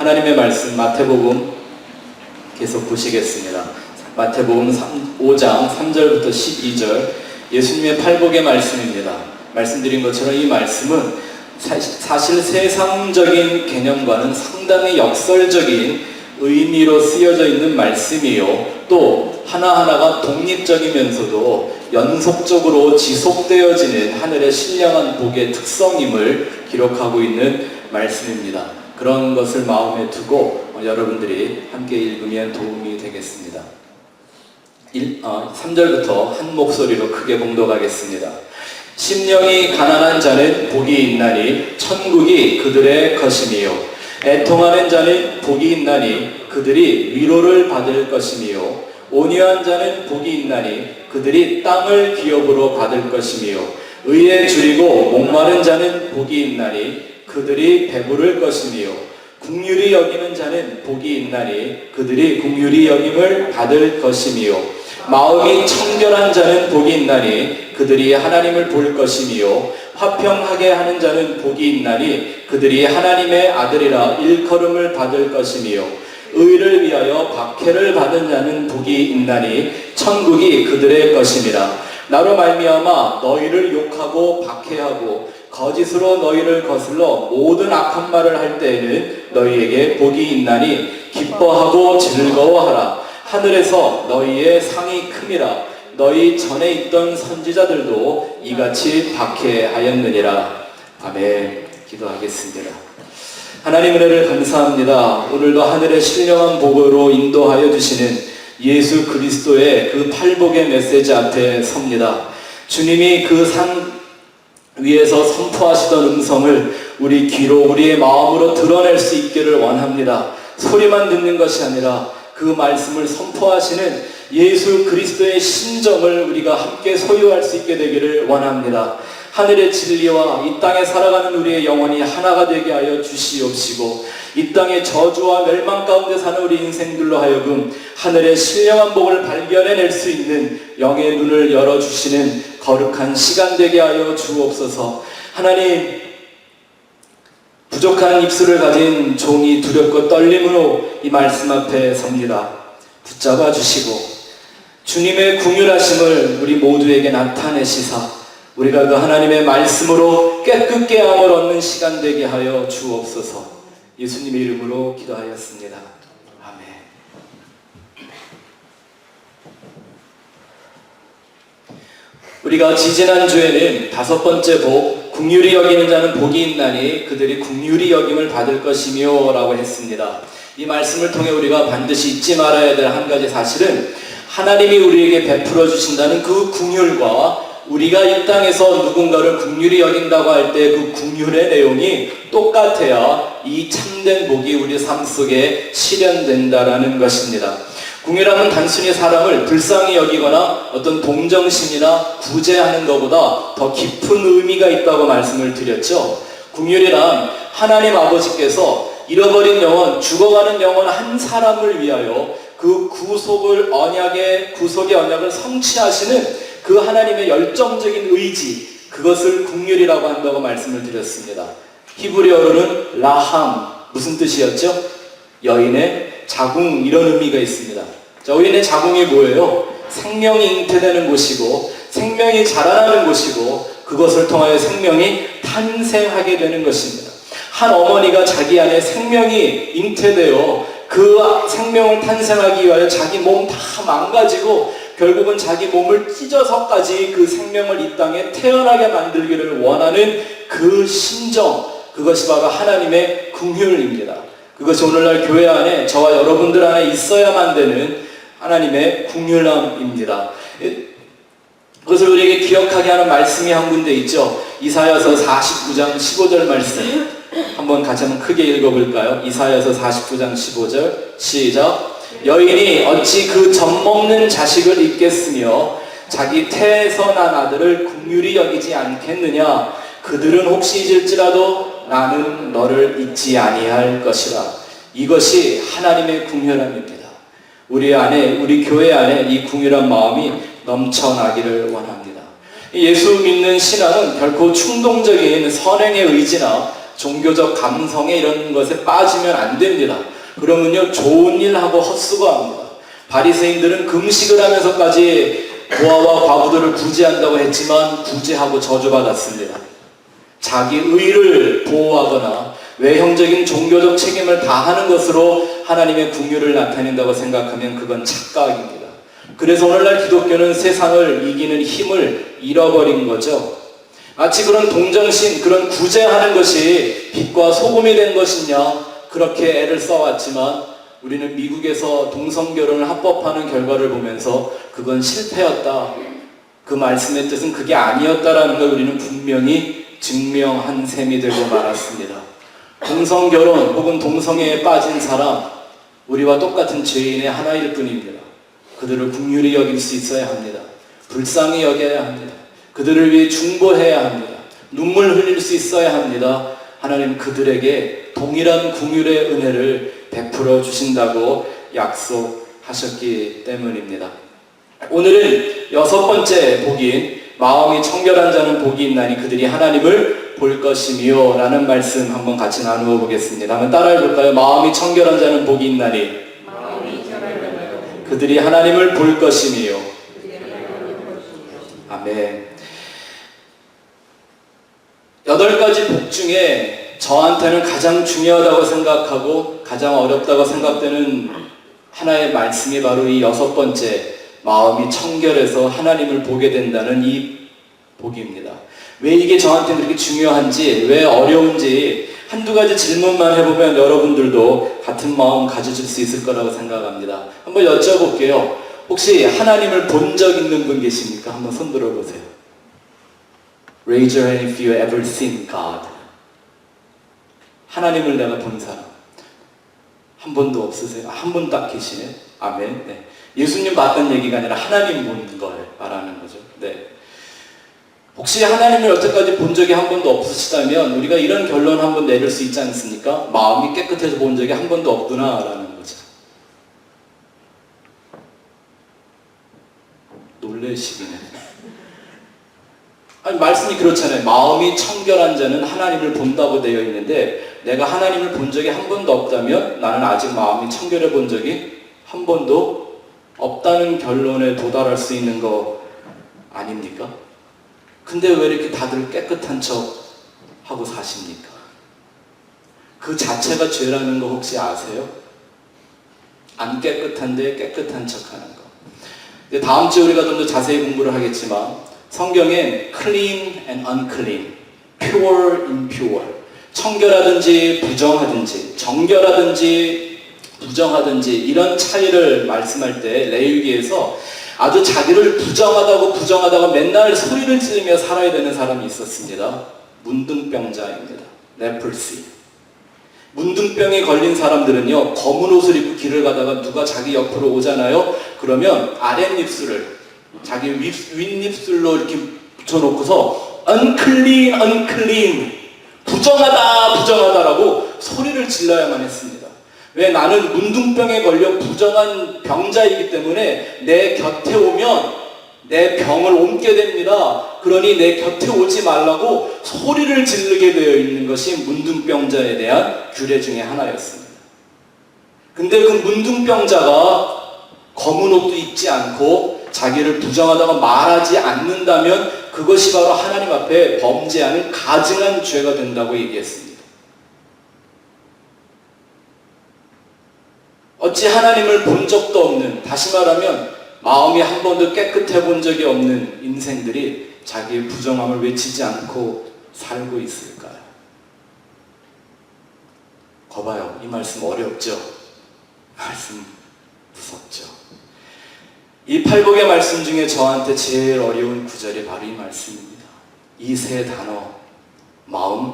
하나님의 말씀 마태복음 계속 보시겠습니다. 마태복음 5장 3절부터 12절 예수님의 팔복의 말씀입니다. 말씀드린 것처럼 이 말씀은 사실 세상적인 개념과는 상당히 역설적인 의미로 쓰여져 있는 말씀이요, 또 하나하나가 독립적이면서도 연속적으로 지속되어지는 하늘의 신령한 복의 특성임을 기록하고 있는 말씀입니다. 그런 것을 마음에 두고 여러분들이 함께 읽으면 도움이 되겠습니다. 3절부터 한 목소리로 크게 봉독하겠습니다. 심령이 가난한 자는 복이 있나니 천국이 그들의 것이니요, 애통하는 자는 복이 있나니 그들이 위로를 받을 것이니요, 온유한 자는 복이 있나니 그들이 땅을 기업으로 받을 것이니요, 의에 줄이고 목마른 자는 복이 있나니 그들이 배부를 것이니요, 긍휼히 여기는 자는 복이 있나니 그들이 긍휼히 여김을 받을 것이니요, 마음이 청결한 자는 복이 있나니 그들이 하나님을 볼 것이니요, 화평하게 하는 자는 복이 있나니 그들이 하나님의 아들이라 일컬음을 받을 것이니요, 의를 위하여 박해를 받은 자는 복이 있나니 천국이 그들의 것임이라. 나로 말미암아 너희를 욕하고 박해하고 거짓으로 너희를 거슬러 모든 악한 말을 할 때에는 너희에게 복이 있나니 기뻐하고 즐거워하라. 하늘에서 너희의 상이 큼이라. 너희 전에 있던 선지자들도 이같이 박해하였느니라. 아멘. 기도하겠습니다. 하나님 은혜를 감사합니다. 오늘도 하늘의 신령한 복으로 인도하여 주시는 예수 그리스도의 그 팔복의 메시지 앞에 섭니다. 주님이 그 산 위에서 선포하시던 음성을 우리 귀로, 우리의 마음으로 드러낼 수 있기를 원합니다. 소리만 듣는 것이 아니라 그 말씀을 선포하시는 예수 그리스도의 심정을 우리가 함께 소유할 수 있게 되기를 원합니다. 하늘의 진리와 이 땅에 살아가는 우리의 영혼이 하나가 되게 하여 주시옵시고, 이 땅의 저주와 멸망 가운데 사는 우리 인생들로 하여금 하늘의 신령한 복을 발견해낼 수 있는 영의 눈을 열어주시는 거룩한 시간 되게 하여 주옵소서. 하나님, 부족한 입술을 가진 종이 두렵고 떨림으로 이 말씀 앞에 섭니다. 붙잡아 주시고 주님의 긍휼하심을 우리 모두에게 나타내시사 우리가 그 하나님의 말씀으로 깨끗 깨함을 얻는 시간 되게 하여 주옵소서. 예수님의 이름으로 기도하였습니다. 아멘. 우리가 지지난주에는 5번째 복, 긍휼히 여기는 자는 복이 있나니 그들이 긍휼히 여김을 받을 것이며 라고 했습니다. 이 말씀을 통해 우리가 반드시 잊지 말아야 될 한 가지 사실은, 하나님이 우리에게 베풀어 주신다는 그 긍휼과 우리가 이 땅에서 누군가를 긍휼히 여긴다고 할 때 그 긍휼의 내용이 똑같아야 이 참된 복이 우리 삶 속에 실현된다라는 것입니다. 긍휼함은 단순히 사람을 불쌍히 여기거나 어떤 동정심이나 구제하는 것보다 더 깊은 의미가 있다고 말씀을 드렸죠. 긍휼이란 하나님 아버지께서 잃어버린 영혼, 죽어가는 영혼 한 사람을 위하여 그 구속의 언약을 성취하시는 그 하나님의 열정적인 의지, 그것을 긍휼이라고 한다고 말씀을 드렸습니다. 히브리어로는 라함, 무슨 뜻이었죠? 여인의 자궁, 이런 의미가 있습니다. 자, 여인의 자궁이 뭐예요? 생명이 잉태되는 곳이고 생명이 자라나는 곳이고 그것을 통하여 생명이 탄생하게 되는 것입니다. 한 어머니가 자기 안에 생명이 잉태되어 그 생명을 탄생하기 위하여 자기 몸 다 망가지고 결국은 자기 몸을 찢어서까지 그 생명을 이 땅에 태어나게 만들기를 원하는 그 심정, 그것이 바로 하나님의 긍휼입니다. 그것이 오늘날 교회 안에 저와 여러분들 안에 있어야만 되는 하나님의 긍휼함입니다. 그것을 우리에게 기억하게 하는 말씀이 한 군데 있죠. 이사야서 49장 15절 말씀 한번 같이 한번 크게 읽어볼까요? 이사야서 49장 15절 시작. 여인이 어찌 그 젖먹는 자식을 잊겠으며 자기 태에서 난 아들을 긍휼히 여기지 않겠느냐. 그들은 혹시 잊을지라도 나는 너를 잊지 아니할 것이라. 이것이 하나님의 긍휼함입니다. 우리 안에, 우리 교회 안에 이 긍휼한 마음이 넘쳐나기를 원합니다. 예수 믿는 신앙은 결코 충동적인 선행의 의지나 종교적 감성에 이런 것에 빠지면 안 됩니다. 그러면요 좋은 일 하고 헛수고합니다. 바리새인들은 금식을 하면서까지 고아와 과부들을 구제한다고 했지만 구제하고 저주받았습니다. 자기 의를 보호하거나 외형적인 종교적 책임을 다하는 것으로 하나님의 긍휼을 나타낸다고 생각하면 그건 착각입니다. 그래서 오늘날 기독교는 세상을 이기는 힘을 잃어버린 거죠. 마치 그런 동정심, 그런 구제하는 것이 빛과 소금이 된 것이냐 그렇게 애를 써왔지만 우리는 미국에서 동성결혼을 합법화하는 결과를 보면서 그건 실패였다. 그 말씀의 뜻은 그게 아니었다라는 걸 우리는 분명히 증명한 셈이 되고 말았습니다. 동성결혼 혹은 동성애에 빠진 사람, 우리와 똑같은 죄인의 하나일 뿐입니다. 그들을 긍휼히 여길 수 있어야 합니다. 불쌍히 여겨야 합니다. 그들을 위해 중보해야 합니다. 눈물 흘릴 수 있어야 합니다. 하나님 그들에게 동일한 긍휼의 은혜를 베풀어 주신다고 약속하셨기 때문입니다. 오늘은 6번째 복인 마음이 청결한 자는 복이 있나니 그들이 하나님을 볼 것이며 라는 말씀 한번 같이 나누어 보겠습니다. 한번 따라해 볼까요? 마음이 청결한 자는 복이 있나니 그들이 하나님을 볼 것이며. 아멘. 8가지 복 중에 저한테는 가장 중요하다고 생각하고 가장 어렵다고 생각되는 하나의 말씀이 바로 이 6번째 마음이 청결해서 하나님을 보게 된다는 이 복입니다. 왜 이게 저한테 그렇게 중요한지, 왜 어려운지 한두 가지 질문만 해보면 여러분들도 같은 마음 가지실 수 있을 거라고 생각합니다. 한번 여쭤볼게요. 혹시 하나님을 본 적 있는 분 계십니까? 한번 손 들어보세요. Raise your hand if you ever seen God. 하나님을 내가 본 사람 한 번도 없으세요? 한 분 딱 계시네. 아멘. 네. 예수님 봤던 얘기가 아니라 하나님 본 걸 말하는 거죠. 네. 혹시 하나님을 여태까지 본 적이 한 번도 없으시다면 우리가 이런 결론 한번 내릴 수 있지 않습니까? 마음이 깨끗해서 본 적이 한 번도 없구나 라는 거죠. 놀래시기네. 아니 말씀이 그렇잖아요. 마음이 청결한 자는 하나님을 본다고 되어 있는데 내가 하나님을 본 적이 한 번도 없다면 나는 아직 마음이 청결해 본 적이 한 번도 없다는 결론에 도달할 수 있는 거 아닙니까? 근데 왜 이렇게 다들 깨끗한 척 하고 사십니까? 그 자체가 죄라는 거 혹시 아세요? 안 깨끗한데 깨끗한 척 하는 거. 다음 주에 우리가 좀 더 자세히 공부를 하겠지만 성경엔 clean and unclean, pure, impure, 청결하든지 부정하든지, 정결하든지 부정하든지 이런 차이를 말씀할 때 레위기에서 아주 자기를 부정하다고 맨날 소리를 지르며 살아야 되는 사람이 있었습니다. 문둥병자입니다. leprosy. 문둥병에 걸린 사람들은요, 검은 옷을 입고 길을 가다가 누가 자기 옆으로 오잖아요. 그러면 아랫입술을 자기 윗입술로 이렇게 붙여놓고서 unclean, unclean, 부정하다라고 소리를 질러야만 했습니다. 왜? 나는 문둥병에 걸려 부정한 병자이기 때문에 내 곁에 오면 내 병을 옮게 됩니다. 그러니 내 곁에 오지 말라고 소리를 지르게 되어 있는 것이 문둥병자에 대한 규례 중에 하나였습니다. 근데 그 문둥병자가 검은 옷도 입지 않고 자기를 부정하다고 말하지 않는다면 그것이 바로 하나님 앞에 범죄하는 가증한 죄가 된다고 얘기했습니다. 어찌 하나님을 본 적도 없는, 다시 말하면 마음이 한 번도 깨끗해 본 적이 없는 인생들이 자기의 부정함을 외치지 않고 살고 있을까요? 거봐요. 이 말씀 어렵죠? 말씀 무섭죠? 이 팔복의 말씀 중에 저한테 제일 어려운 구절이 바로 이 말씀입니다. 이 세 단어, 마음,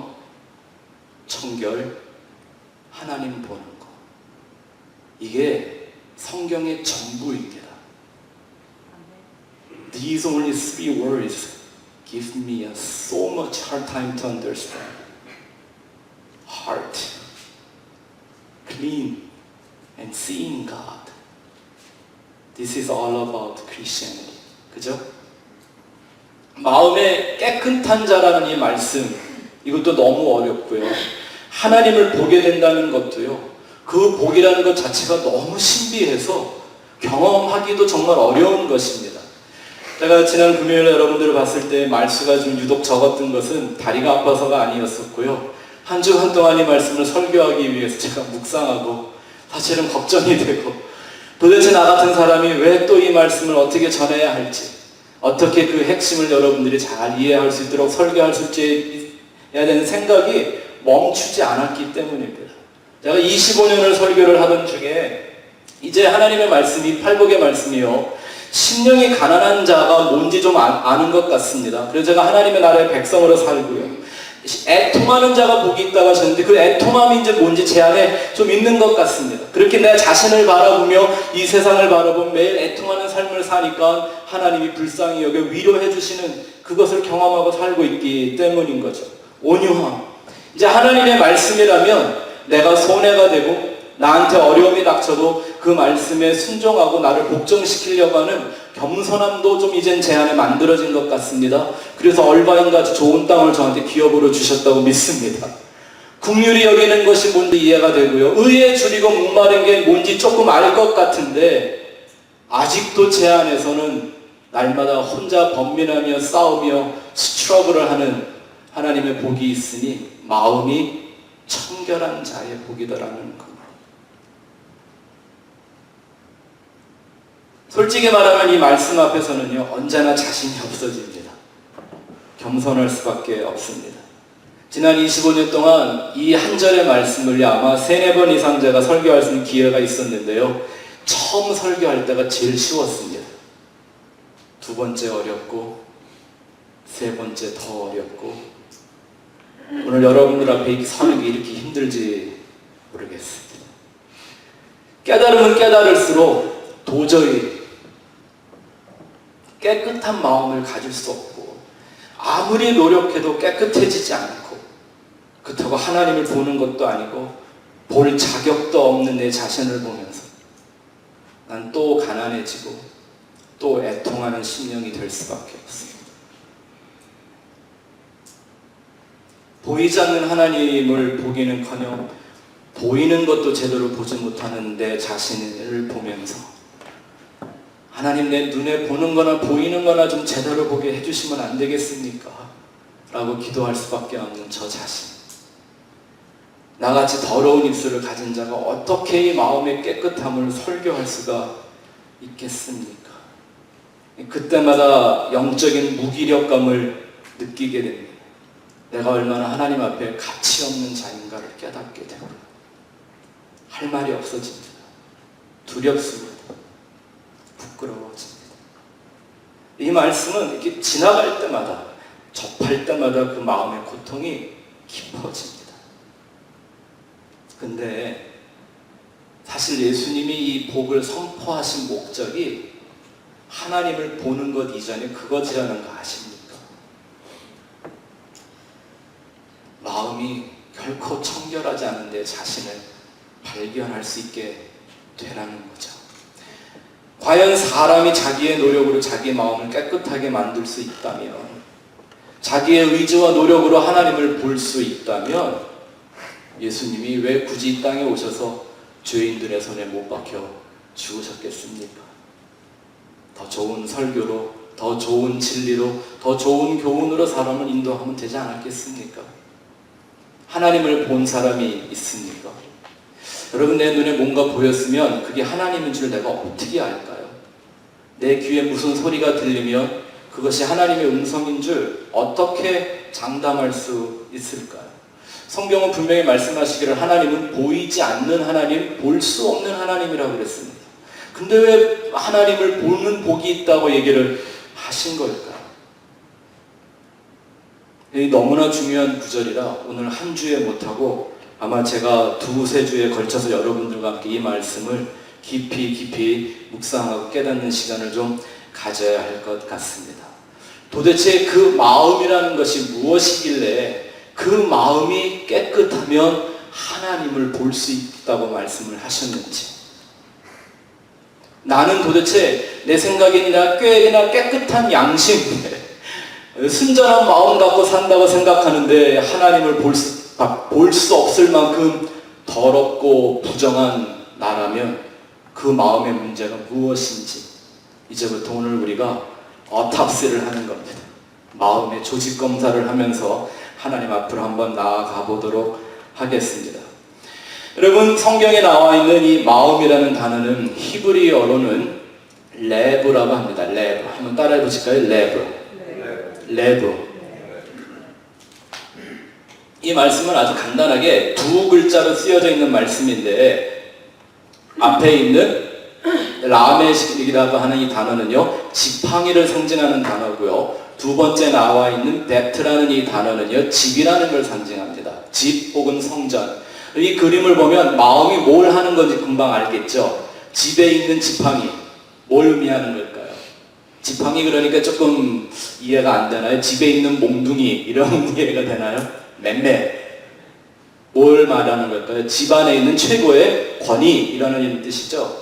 청결, 하나님 보는 거. 이게 성경의 전부입니다. These only three words give me so much hard time to understand. Heart, clean, and seeing God. This is all about Christianity. 그죠? 마음에 깨끗한 자라는 이 말씀, 이것도 너무 어렵고요. 하나님을 보게 된다는 것도요. 그 복이라는 것 자체가 너무 신비해서 경험하기도 정말 어려운 것입니다. 제가 지난 금요일에 여러분들을 봤을 때 말수가 좀 유독 적었던 것은 다리가 아파서가 아니었었고요. 한 주간 동안 이 말씀을 설교하기 위해서 제가 묵상하고 사실은 걱정이 되고 도대체 나 같은 사람이 왜 또 이 말씀을 어떻게 전해야 할지, 어떻게 그 핵심을 여러분들이 잘 이해할 수 있도록 설교할 수 있어야 되는 생각이 멈추지 않았기 때문입니다. 제가 25년을 설교를 하던 중에 이제 하나님의 말씀이 팔복의 말씀이요, 심령이 가난한 자가 뭔지 좀 아는 것 같습니다. 그래서 제가 하나님의 나라의 백성으로 살고요, 애통하는 자가 복이 있다고 하셨는데 그 애통함이 이제 뭔지 제 안에 좀 있는 것 같습니다. 그렇게 내 자신을 바라보며 이 세상을 바라보며 매일 애통하는 삶을 사니까 하나님이 불쌍히 여겨 위로해 주시는 그것을 경험하고 살고 있기 때문인 거죠. 온유함. 이제 하나님의 말씀이라면 내가 손해가 되고 나한테 어려움이 닥쳐도 그 말씀에 순종하고 나를 복종시키려고 하는 겸손함도 좀 이젠 제 안에 만들어진 것 같습니다. 그래서 얼바인같이 좋은 땅을 저한테 기업으로 주셨다고 믿습니다. 긍휼히 여기는 것이 뭔지 이해가 되고요, 의에 줄이고 목마른 게 뭔지 조금 알 것 같은데 아직도 제 안에서는 날마다 혼자 번민하며 싸우며 스트러글을 하는 하나님의 복이 있으니 마음이 청결한 자의 복이더라는 것. 솔직히 말하면 이 말씀 앞에서는요, 언제나 자신이 없어집니다. 겸손할 수밖에 없습니다. 지난 25년 동안 이 한 절의 말씀을 아마 3-4번 이상 제가 설교할 수 있는 기회가 있었는데요, 처음 설교할 때가 제일 쉬웠습니다. 2번째 어렵고 3번째 더 어렵고 오늘 여러분들 앞에 서는 게 이렇게 힘들지 모르겠습니다. 깨달으면 깨달을수록 도저히 깨끗한 마음을 가질 수 없고 아무리 노력해도 깨끗해지지 않고, 그렇다고 하나님을 보는 것도 아니고 볼 자격도 없는 내 자신을 보면서 난 또 가난해지고 또 애통하는 심령이 될 수밖에 없습니다. 보이지 않는 하나님을 보기는커녕 보이는 것도 제대로 보지 못하는 내 자신을 보면서 하나님, 내 눈에 보는 거나 보이는 거나 좀 제대로 보게 해주시면 안 되겠습니까? 라고 기도할 수밖에 없는 저 자신. 나같이 더러운 입술을 가진 자가 어떻게 이 마음의 깨끗함을 설교할 수가 있겠습니까? 그때마다 영적인 무기력감을 느끼게 됩니다. 내가 얼마나 하나님 앞에 가치 없는 자인가를 깨닫게 되고 할 말이 없어집니다. 두렵습니다. 부끄러워집니다. 이 말씀은 이렇게 지나갈 때마다, 접할 때마다 그 마음의 고통이 깊어집니다. 근데 사실 예수님이 이 복을 선포하신 목적이 하나님을 보는 것 이전에 그것이라는 거 아십니까? 마음이 결코 청결하지 않은 내 자신을 발견할 수 있게 되라는 거죠. 과연 사람이 자기의 노력으로 자기 마음을 깨끗하게 만들 수 있다면, 자기의 의지와 노력으로 하나님을 볼 수 있다면 예수님이 왜 굳이 이 땅에 오셔서 죄인들의 손에 못 박혀 죽으셨겠습니까? 더 좋은 설교로, 더 좋은 진리로, 더 좋은 교훈으로 사람을 인도하면 되지 않았겠습니까? 하나님을 본 사람이 있습니까? 여러분, 내 눈에 뭔가 보였으면 그게 하나님인 줄 내가 어떻게 알까요? 내 귀에 무슨 소리가 들리면 그것이 하나님의 음성인 줄 어떻게 장담할 수 있을까요? 성경은 분명히 말씀하시기를 하나님은 보이지 않는 하나님, 볼 수 없는 하나님이라고 그랬습니다. 근데 왜 하나님을 보는 복이 있다고 얘기를 하신 걸까요? 이 너무나 중요한 구절이라 오늘 한 주에 못하고 아마 제가 2-3주에 걸쳐서 여러분들과 함께 이 말씀을 깊이 묵상하고 깨닫는 시간을 좀 가져야 할 것 같습니다. 도대체 그 마음이라는 것이 무엇이길래 그 마음이 깨끗하면 하나님을 볼 수 있다고 말씀을 하셨는지, 나는 도대체 내 생각이나 꾀이나 깨끗한 양심, 순전한 마음 갖고 산다고 생각하는데 하나님을 볼 수 없을 만큼 더럽고 부정한 나라면 그 마음의 문제가 무엇인지 이제부터 오늘 우리가 어탑스를 하는 겁니다. 마음의 조직 검사를 하면서 하나님 앞으로 한번 나아가 보도록 하겠습니다. 여러분, 성경에 나와 있는 이 마음이라는 단어는 히브리어로는 레브라고 합니다. 레브. 한번 따라해 보실까요? 레브. 이 말씀은 아주 간단하게 두 글자로 쓰여져 있는 말씀인데, 앞에 있는 라메식이라고 하는 이 단어는요, 지팡이를 상징하는 단어고요. 두 번째 나와 있는 베트라는 이 단어는요, 집이라는 걸 상징합니다. 집 혹은 성전. 이 그림을 보면 마음이 뭘 하는 건지 금방 알겠죠? 집에 있는 지팡이, 뭘 의미하는 걸까요? 지팡이 그러니까 조금 이해가 안 되나요? 집에 있는 몽둥이, 이런 이해가 되나요? 맴매. 뭘 말하는 걸까요? 집안에 있는 최고의 권위, 이라는 뜻이죠.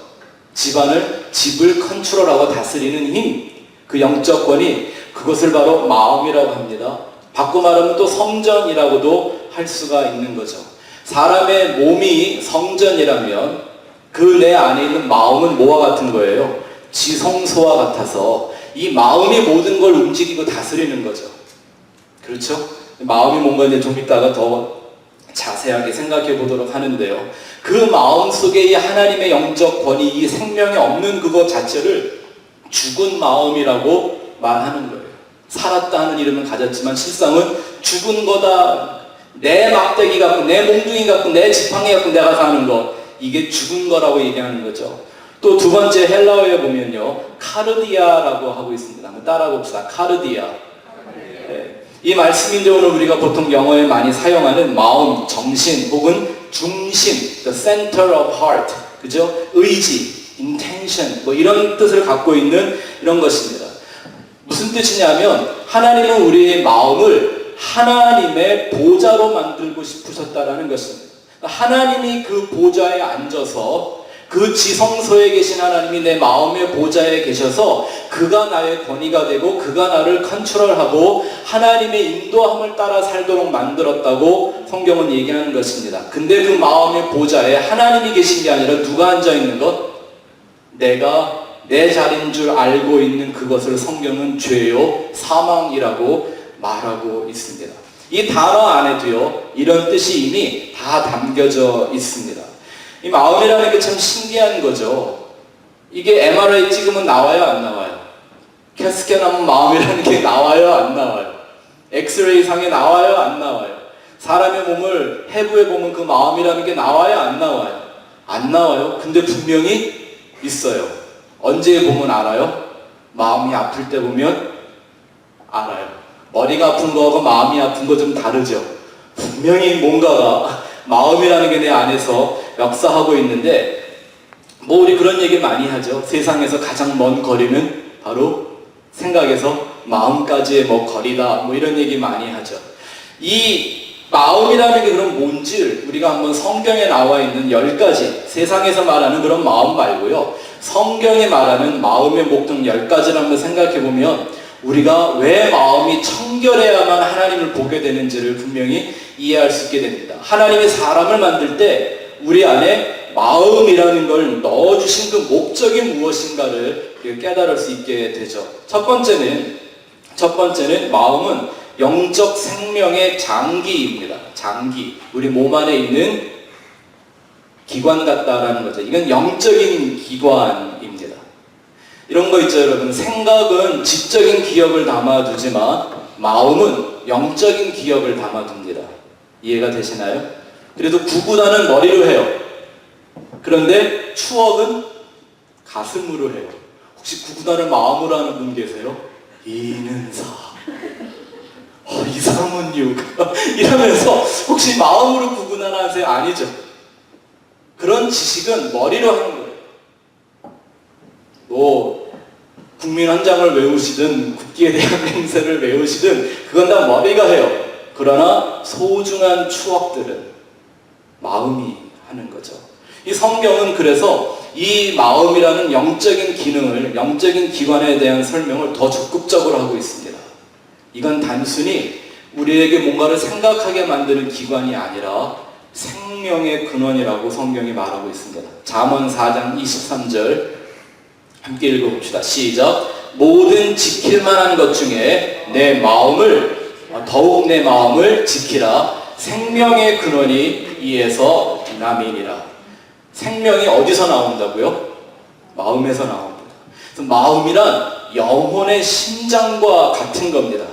집을 컨트롤하고 다스리는 힘, 그 영적 권위, 그것을 바로 마음이라고 합니다. 바꿔 말하면 또 성전이라고도 할 수가 있는 거죠. 사람의 몸이 성전이라면 그 내 안에 있는 마음은 뭐와 같은 거예요? 지성소와 같아서 이 마음이 모든 걸 움직이고 다스리는 거죠. 그렇죠? 마음이 뭔가 이제 좀 이따가 더 자세하게 생각해 보도록 하는데요. 그 마음 속에 이 하나님의 영적 권위, 이 생명이 없는 그것 자체를 죽은 마음이라고 말하는 거예요. 살았다 하는 이름은 가졌지만 실상은 죽은 거다. 내 막대기 갖고, 내 몽둥이 갖고, 내 지팡이 갖고 내가 사는 거, 이게 죽은 거라고 얘기하는 거죠. 또 두 번째 헬라어에 보면요, 카르디아라고 하고 있습니다. 한번 따라해 봅시다. 카르디아. 네. 이 말씀인데 오늘 우리가 보통 영어에 많이 사용하는 마음, 정신 혹은 중심, the center of heart, 그죠? 의지, intention, 뭐 이런 뜻을 갖고 있는 이런 것입니다. 무슨 뜻이냐면 하나님은 우리의 마음을 하나님의 보좌로 만들고 싶으셨다라는 것입니다. 하나님이 그 보좌에 앉아서 그 지성소에 계신 하나님이 내 마음의 보좌에 계셔서 그가 나의 권위가 되고 그가 나를 컨트롤하고 하나님의 인도함을 따라 살도록 만들었다고 성경은 얘기하는 것입니다. 근데 그 마음의 보좌에 하나님이 계신 게 아니라 누가 앉아 있는 것? 내가 내 자리인 줄 알고 있는 그것을 성경은 죄요, 사망이라고 말하고 있습니다. 이 단어 안에도요, 이런 뜻이 이미 다 담겨져 있습니다. 이 마음이라는 게 참 신기한 거죠. 이게 MRI 찍으면 나와요, 안 나와요? 캐스캔 하면 마음이라는 게 나와요, 안 나와요? 엑스레이 상에 나와요, 안 나와요? 사람의 몸을 해부해 보면 그 마음이라는 게 나와요, 안 나와요? 안 나와요. 근데 분명히 있어요. 언제 보면 알아요? 마음이 아플 때 보면 알아요. 머리가 아픈 거하고 마음이 아픈 거 좀 다르죠. 분명히 뭔가가 마음이라는 게 내 안에서 역사하고 있는데, 뭐 우리 그런 얘기 많이 하죠. 세상에서 가장 먼 거리는 바로 생각에서 마음까지의 뭐 거리다, 뭐 이런 얘기 많이 하죠. 이 마음이라는 게 그럼 뭔지 우리가 한번 성경에 나와 있는 10가지, 세상에서 말하는 그런 마음 말고요, 성경에 말하는 마음의 목록 10가지를 한번 생각해 보면 우리가 왜 마음이 청결해야만 하나님을 보게 되는지를 분명히 이해할 수 있게 됩니다. 하나님이 사람을 만들 때 우리 안에 마음이라는 걸 넣어주신 그 목적이 무엇인가를 깨달을 수 있게 되죠. 첫 번째는 마음은 영적 생명의 장기입니다. 장기. 우리 몸 안에 있는 기관 같다라는 거죠. 이건 영적인 기관입니다. 이런 거 있죠, 여러분. 생각은 지적인 기억을 담아두지만 마음은 영적인 기억을 담아둡니다. 이해가 되시나요? 그래도 구구단은 머리로 해요. 그런데 추억은 가슴으로 해요. 혹시 구구단을 마음으로 하는 분 계세요? 이는사. 이상은 6. 이러면서 혹시 마음으로 구구단 하세요? 아니죠. 그런 지식은 머리로 하는 거예요. 뭐 국민 헌장을 외우시든 국기에 대한 맹세를 외우시든 그건 다 머리가 해요. 그러나 소중한 추억들은 마음이 하는 거죠. 이 성경은 그래서 이 마음이라는 영적인 기능을, 영적인 기관에 대한 설명을 더 적극적으로 하고 있습니다. 이건 단순히 우리에게 뭔가를 생각하게 만드는 기관이 아니라 생명의 근원이라고 성경이 말하고 있습니다. 잠언 4장 23절 함께 읽어봅시다. 시작. 모든 지킬 만한 것 중에 더욱 내 마음을 지키라. 생명의 근원이 이에서 남이니라. 생명이 어디서 나온다고요? 마음에서 나옵니다. 그래서 마음이란 영혼의 심장과 같은 겁니다.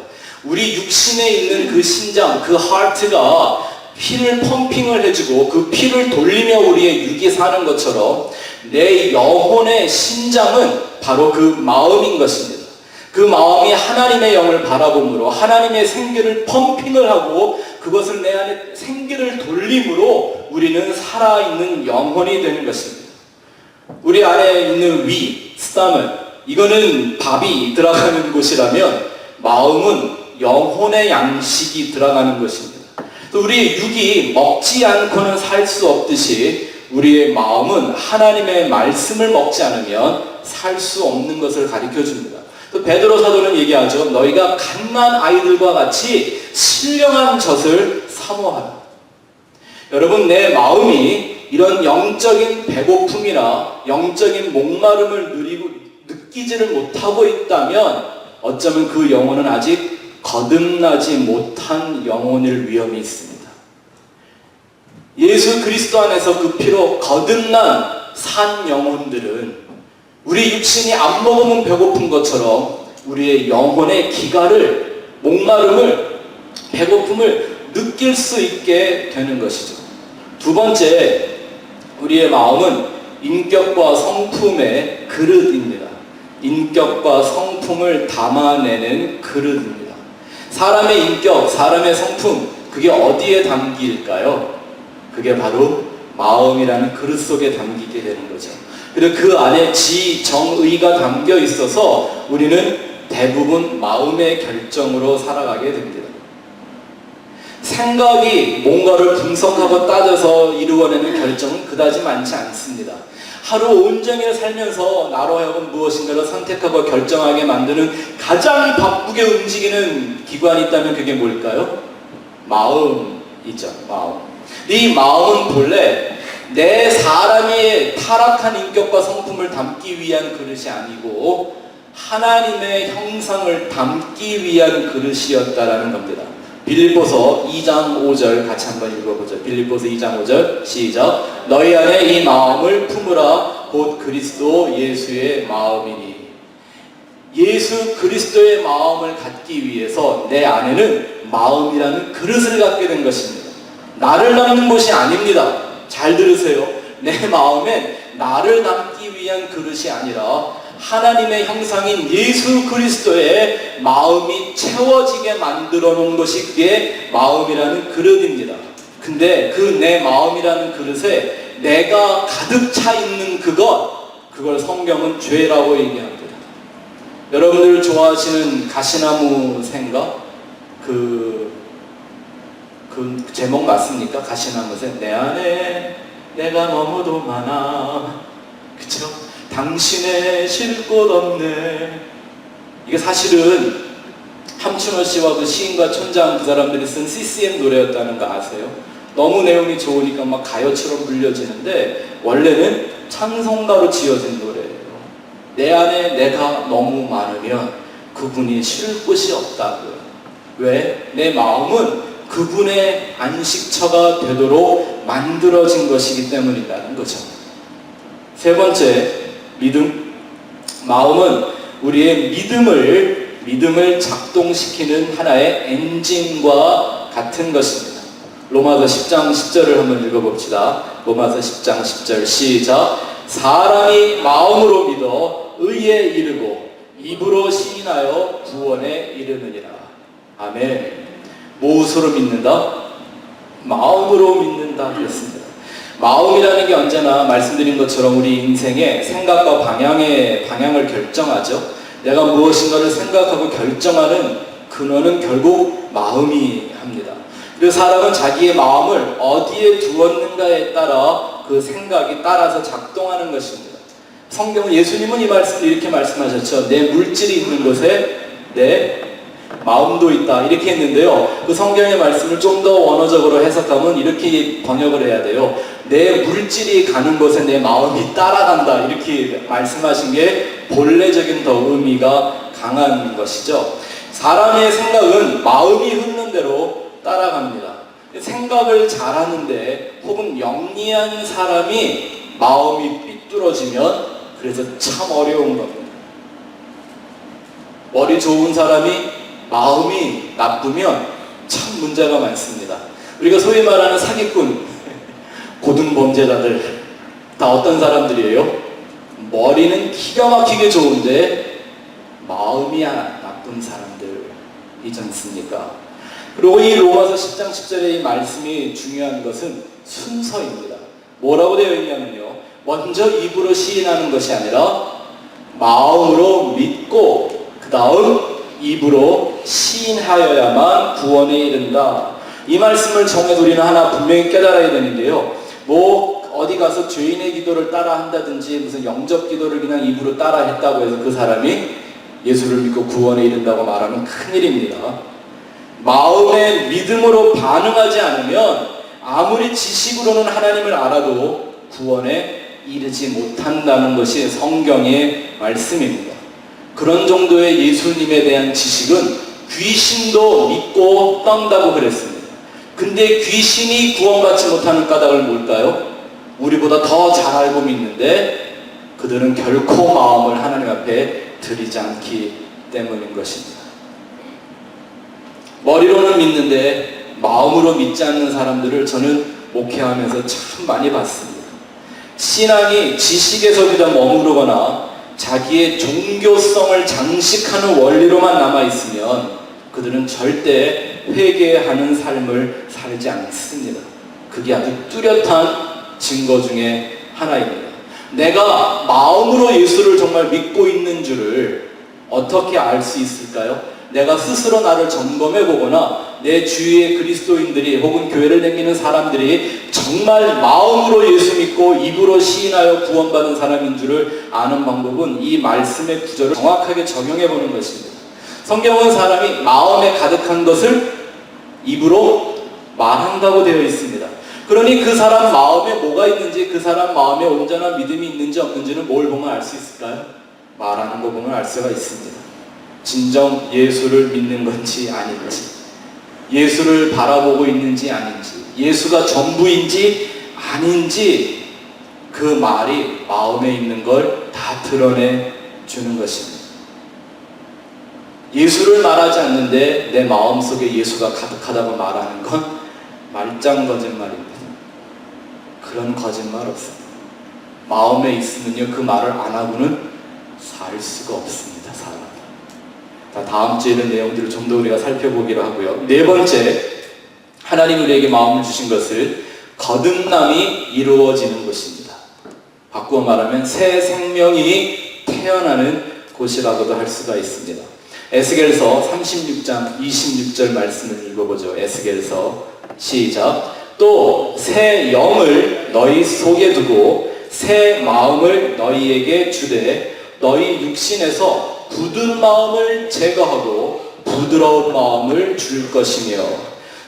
우리 육신에 있는 그 심장, 그 하트가 피를 펌핑을 해주고 그 피를 돌리며 우리의 육이 사는 것처럼 내 영혼의 심장은 바로 그 마음인 것입니다. 그 마음이 하나님의 영을 바라봄으로 하나님의 생기를 펌핑을 하고 그것을 내 안에 생기를 돌림으로 우리는 살아있는 영혼이 되는 것입니다. 우리 안에 있는 위, 스타먼, 이거는 밥이 들어가는 곳이라면 마음은 영혼의 양식이 들어가는 것입니다. 또 우리의 육이 먹지 않고는 살 수 없듯이 우리의 마음은 하나님의 말씀을 먹지 않으면 살 수 없는 것을 가르쳐 줍니다. 또 베드로 사도는 얘기하죠. 너희가 갓난 아이들과 같이 신령한 젖을 사모하라. 여러분, 내 마음이 이런 영적인 배고픔이나 영적인 목마름을 느끼지를 못하고 있다면 어쩌면 그 영혼은 아직 거듭나지 못한 영혼일 위험이 있습니다. 예수 그리스도 안에서 그 피로 거듭난 산 영혼들은 우리 육신이 안 먹으면 배고픈 것처럼 우리의 영혼의 기갈을, 목마름을, 배고픔을 느낄 수 있게 되는 것이죠. 두 번째, 우리의 마음은 인격과 성품의 그릇입니다. 인격과 성품을 담아내는 그릇입니다. 사람의 인격, 사람의 성품, 그게 어디에 담길까요? 그게 바로 마음이라는 그릇 속에 담기게 되는 거죠. 그리고 그 안에 지, 정의가 담겨 있어서 우리는 대부분 마음의 결정으로 살아가게 됩니다. 생각이 뭔가를 분석하고 따져서 이루어내는 결정은 그다지 많지 않습니다. 하루 온종일 살면서 나로 하여금 무엇인가를 선택하고 결정하게 만드는 가장 바쁘게 움직이는 기관이 있다면 그게 뭘까요? 마음이죠. 마음. 이 마음은 본래 내 사람의 타락한 인격과 성품을 담기 위한 그릇이 아니고 하나님의 형상을 담기 위한 그릇이었다라는 겁니다. 빌립보서 2장 5절 같이 한번 읽어보죠. 빌립보서 2장 5절 시작. 너희 안에 이 마음을 품으라. 곧 그리스도 예수의 마음이니. 예수 그리스도의 마음을 갖기 위해서 내 안에는 마음이라는 그릇을 갖게 된 것입니다. 나를 담는 것이 아닙니다. 잘 들으세요. 내 마음엔 나를 담기 위한 그릇이 아니라 하나님의 형상인 예수 그리스도의 마음이 채워지게 만들어 놓은 것이 그게 마음이라는 그릇입니다. 근데 그 내 마음이라는 그릇에 내가 가득 차 있는 그걸 성경은 죄라고 얘기합니다. 여러분들 좋아하시는 가시나무 생각? 그 제목 맞습니까? 가시나무 새. 내 안에 내가 너무도 많아. 그쵸? 당신의 쉴 곳 없네. 이게 사실은 함춘호 씨와 그 시인과 촌장 그 사람들이 쓴 CCM 노래였다는 거 아세요? 너무 내용이 좋으니까 막 가요처럼 불려지는데 원래는 찬송가로 지어진 노래예요. 내 안에 내가 너무 많으면 그분이 쉴 곳이 없다고요. 왜? 내 마음은 그분의 안식처가 되도록 만들어진 것이기 때문이라는 거죠. 세 번째, 믿음. 마음은 우리의 믿음을 작동시키는 하나의 엔진과 같은 것입니다. 로마서 10장 10절을 한번 읽어봅시다. 로마서 10장 10절 시작. 사람이 마음으로 믿어 의에 이르고 입으로 시인하여 구원에 이르느니라. 아멘. 무엇으로 믿는다? 마음으로 믿는다 그랬습니다. 마음이라는 게 언제나 말씀드린 것처럼 우리 인생의 생각과 방향을 결정하죠. 내가 무엇인가를 생각하고 결정하는 근원은 결국 마음이 합니다. 그래서 사람은 자기의 마음을 어디에 두었는가에 따라 그 생각이 따라서 작동하는 것입니다. 성경은 예수님은 이 말씀을 이렇게 말씀하셨죠. 내 물질이 있는 곳에 내 마음도 있다 이렇게 했는데요. 그 성경의 말씀을 좀 더 원어적으로 해석하면 이렇게 번역을 해야 돼요. 내 물질이 가는 곳에 내 마음이 따라간다 이렇게 말씀하신 게 본래적인 더 의미가 강한 것이죠. 사람의 생각은 마음이 흐르는 대로 따라갑니다. 생각을 잘하는데 혹은 영리한 사람이 마음이 삐뚤어지면 그래서 참 어려운 겁니다. 머리 좋은 사람이 마음이 나쁘면 참 문제가 많습니다. 우리가 소위 말하는 사기꾼, 고등범죄자들 다 어떤 사람들이에요? 머리는 기가 막히게 좋은데 마음이 나쁜 사람들이지 않습니까? 그리고 이 로마서 10장 10절의 이 말씀이 중요한 것은 순서입니다. 뭐라고 되어 있냐면요, 먼저 입으로 시인하는 것이 아니라 마음으로 믿고 그 다음 입으로 시인하여야만 구원에 이른다. 이 말씀을 정해서 우리는 하나 분명히 깨달아야 되는데요, 뭐 어디 가서 죄인의 기도를 따라 한다든지 무슨 영접 기도를 그냥 입으로 따라 했다고 해서 그 사람이 예수를 믿고 구원에 이른다고 말하면 큰일입니다. 마음의 믿음으로 반응하지 않으면 아무리 지식으로는 하나님을 알아도 구원에 이르지 못한다는 것이 성경의 말씀입니다. 그런 정도의 예수님에 대한 지식은 귀신도 믿고 떤다고 그랬습니다. 근데 귀신이 구원받지 못하는 까닭은 뭘까요? 우리보다 더 잘 알고 믿는데 그들은 결코 마음을 하나님 앞에 드리지 않기 때문인 것입니다. 머리로는 믿는데 마음으로 믿지 않는 사람들을 저는 목회하면서 참 많이 봤습니다. 신앙이 지식에서 그냥 머무르거나 자기의 종교성을 장식하는 원리로만 남아있으면 그들은 절대 회개하는 삶을 살지 않습니다. 그게 아주 뚜렷한 증거 중에 하나입니다. 내가 마음으로 예수를 정말 믿고 있는 줄을 어떻게 알 수 있을까요? 내가 스스로 나를 점검해 보거나 내 주위의 그리스도인들이 혹은 교회를 다니는 사람들이 정말 마음으로 예수 믿고 입으로 시인하여 구원받은 사람인 줄을 아는 방법은 이 말씀의 구절을 정확하게 적용해 보는 것입니다. 성경은 사람이 마음에 가득한 것을 입으로 말한다고 되어 있습니다. 그러니 그 사람 마음에 뭐가 있는지, 그 사람 마음에 온전한 믿음이 있는지 없는지는 뭘 보면 알 수 있을까요? 말하는 거 보면 알 수가 있습니다. 진정 예수를 믿는 건지 아닌지, 예수를 바라보고 있는지 아닌지, 예수가 전부인지 아닌지 그 말이 마음에 있는 걸 다 드러내 주는 것입니다. 예수를 말하지 않는데 내 마음속에 예수가 가득하다고 말하는 건 말짱 거짓말입니다. 그런 거짓말 없습니다. 마음에 있으면요, 그 말을 안 하고는 살 수가 없습니다. 사람. 다음 주에 이런 내용들을 좀 더 우리가 살펴보기로 하고요. 네 번째, 하나님 우리에게 마음을 주신 것을 거듭남이 이루어지는 것입니다. 바꾸어 말하면 새 생명이 태어나는 곳이라고도 할 수가 있습니다. 에스겔서 36장 26절 말씀을 읽어보죠. 에스겔서 시작. 또 새 영을 너희 속에 두고 새 마음을 너희에게 주되 너희 육신에서 굳은 마음을 제거하고 부드러운 마음을 줄 것이며.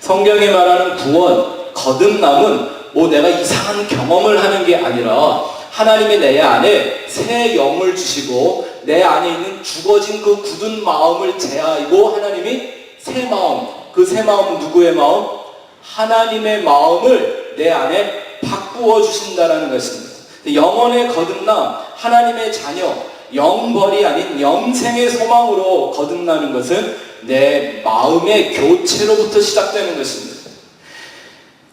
성경이 말하는 구원, 거듭남은 뭐 내가 이상한 경험을 하는 게 아니라 하나님이 내 안에 새 영을 주시고 내 안에 있는 죽어진 그 굳은 마음을 제하이고 하나님이 새 마음, 그 새 마음은 누구의 마음? 하나님의 마음을 내 안에 바꾸어 주신다는 것입니다. 영혼의 거듭남, 하나님의 자녀, 영벌이 아닌 영생의 소망으로 거듭나는 것은 내 마음의 교체로부터 시작되는 것입니다.